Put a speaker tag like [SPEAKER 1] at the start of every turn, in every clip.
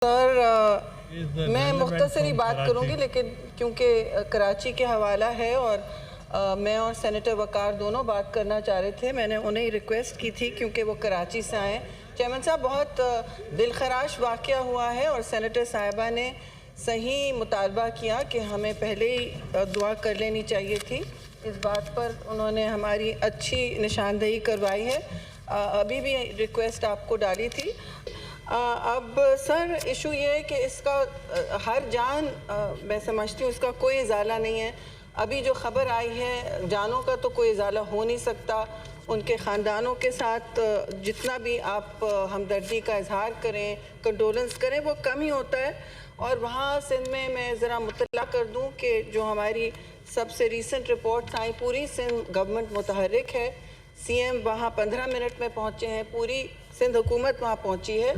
[SPEAKER 1] سر میں مختصری بات کروں گی، لیکن کیونکہ کراچی کے حوالہ ہے اور میں اور سینیٹر وقار دونوں بات کرنا چاہ رہے تھے. میں نے انہیں ریکویسٹ کی تھی کیونکہ وہ کراچی سے آئیں. چیئرمین صاحب، بہت دلخراش واقعہ ہوا ہے اور سینیٹر صاحبہ نے صحیح مطالبہ کیا کہ ہمیں پہلے ہی دعا کر لینی چاہیے تھی. اس بات پر انہوں نے ہماری اچھی نشاندہی کروائی ہے. ابھی بھی ریکویسٹ آپ کو ڈالی تھی. اب سر ایشو یہ ہے کہ اس کا ہر جان میں سمجھتی ہوں اس کا کوئی ازالہ نہیں ہے. ابھی جو خبر آئی ہے جانوں کا تو کوئی ازالہ ہو نہیں سکتا. ان کے خاندانوں کے ساتھ جتنا بھی آپ ہمدردی کا اظہار کریں، کنڈولنس کریں، وہ کم ہی ہوتا ہے. اور وہاں سندھ میں ذرا مطلع کر دوں کہ جو ہماری سب سے ریسنٹ رپورٹس آئیں، پوری سندھ گورنمنٹ متحرک ہے. سی ایم وہاں 15 منٹ میں پہنچے ہیں، پوری سندھ حکومت وہاں پہنچی ہے.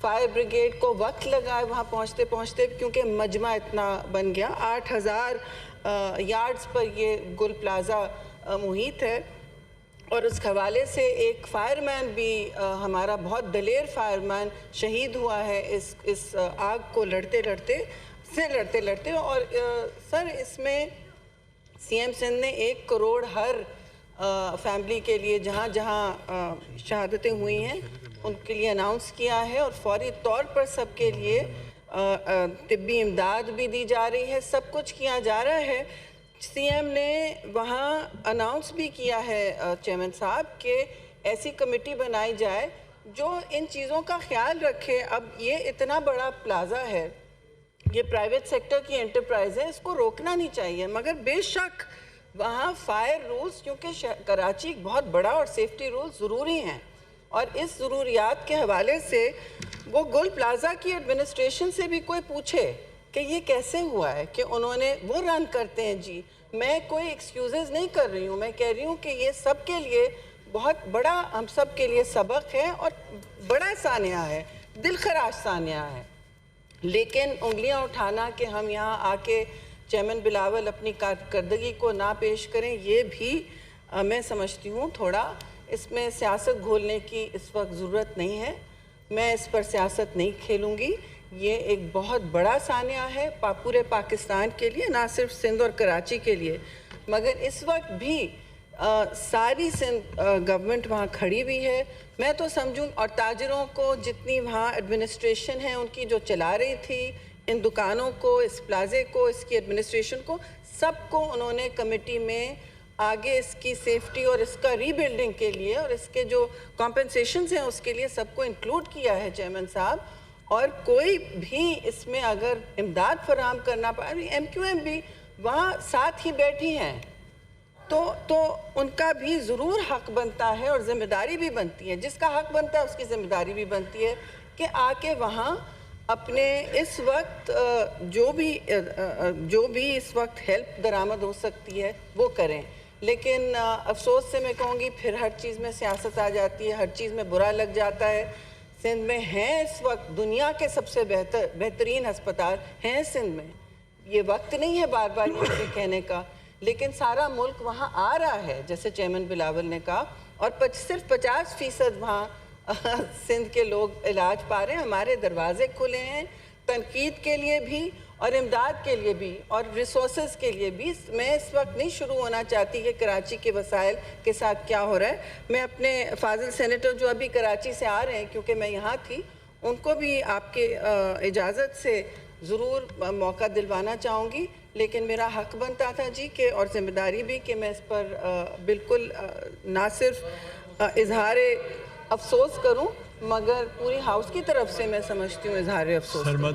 [SPEAKER 1] فائر بریگیڈ کو وقت لگا ہے وہاں پہنچتے کیونکہ مجمع اتنا بن گیا. 8000 یارڈز پر یہ گل پلازا محیط ہے. اور اس حوالے سے ایک فائر مین بھی ہمارا بہت دلیر فائر مین شہید ہوا ہے اس آگ کو لڑتے لڑتے. اور سر اس میں سی ایم سندھ نے 1 کروڑ ہر فیملی کے لیے جہاں شہادتیں ہوئی ہیں ان کے لیے اناؤنس کیا ہے، اور فوری طور پر سب کے لیے طبی امداد بھی دی جا رہی ہے. سب کچھ کیا جا رہا ہے. سی ایم نے وہاں اناؤنس بھی کیا ہے چیئرمین صاحب کہ ایسی کمیٹی بنائی جائے جو ان چیزوں کا خیال رکھے. اب یہ اتنا بڑا پلازا ہے، یہ پرائیویٹ سیکٹر کی انٹرپرائز ہے، اس کو روکنا نہیں چاہیے. مگر بے شک وہاں فائر رولز، کیونکہ کراچی بہت بڑا اور سیفٹی رولز ضروری ہیں، اور اس ضروریات کے حوالے سے وہ گل پلازا کی ایڈمنسٹریشن سے بھی کوئی پوچھے کہ یہ کیسے ہوا ہے کہ انہوں نے وہ رن کرتے ہیں. جی میں کوئی ایکسکیوزز نہیں کر رہی ہوں، میں کہہ رہی ہوں کہ یہ سب کے لیے بہت بڑا، ہم سب کے لیے سبق ہے اور بڑا سانحہ ہے، دلخراش سانحہ ہے. لیکن انگلیاں اٹھانا کہ ہم یہاں آ کے چیئرمین بلاول اپنی کارکردگی کو نہ پیش کریں، یہ بھی میں سمجھتی ہوں تھوڑا اس میں سیاست گھولنے کی اس وقت ضرورت نہیں ہے. میں اس پر سیاست نہیں کھیلوں گی. یہ ایک بہت بڑا سانحہ ہے پورے پاکستان کے لیے، نہ صرف سندھ اور کراچی کے لیے. مگر اس وقت بھی ساری سندھ گورنمنٹ وہاں کھڑی ہوئی ہے. میں تو سمجھوں، اور تاجروں کو جتنی وہاں ایڈمنسٹریشن ہے ان کی جو چلا رہی تھی، ان دکانوں کو، اس پلازے کو، اس کی ایڈمنسٹریشن کو، سب کو انہوں نے کمیٹی میں آگے اس کی سیفٹی اور اس کا ری بلڈنگ کے لیے اور اس کے جو کمپنسیشنز ہیں اس کے لیے سب کو انکلوڈ کیا ہے چیئرمین صاحب. اور کوئی بھی اس میں اگر امداد فراہم کرنا پائے، ایم کیو ایم بھی وہاں ساتھ ہی بیٹھی ہیں، تو ان کا بھی ضرور حق بنتا ہے اور ذمہ داری بھی بنتی ہے. جس کا حق بنتا ہے اس کی ذمہ داری بھی بنتی ہے کہ آ کے وہاں اپنے اس وقت جو بھی اس وقت ہیلپ درآمد ہو سکتی ہے وہ کریں. لیکن افسوس سے میں کہوں گی پھر ہر چیز میں سیاست آ جاتی ہے، ہر چیز میں برا لگ جاتا ہے. سندھ میں ہیں اس وقت دنیا کے سب سے بہترین ہسپتال ہیں سندھ میں. یہ وقت نہیں ہے بار بار یہ کہنے کا، لیکن سارا ملک وہاں آ رہا ہے جیسے چیئرمین بلاول نے کہا، اور صرف 50% وہاں سندھ کے لوگ علاج پا رہے ہیں. ہمارے دروازے کھلے ہیں تنقید کے لیے بھی اور امداد کے لیے بھی اور ریسورسز کے لیے بھی. میں اس وقت نہیں شروع ہونا چاہتی کہ کراچی کے وسائل کے ساتھ کیا ہو رہا ہے. میں اپنے فاضل سینیٹر جو ابھی کراچی سے آ رہے ہیں کیونکہ میں یہاں تھی، ان کو بھی آپ کے اجازت سے ضرور موقع دلوانا چاہوں گی. لیکن میرا حق بنتا تھا جی کہ، اور ذمہ داری بھی، کہ میں اس پر بالکل نہ صرف اظہار افسوس کروں مگر پوری ہاؤس کی طرف سے میں سمجھتی ہوں اظہار افسوس کروں.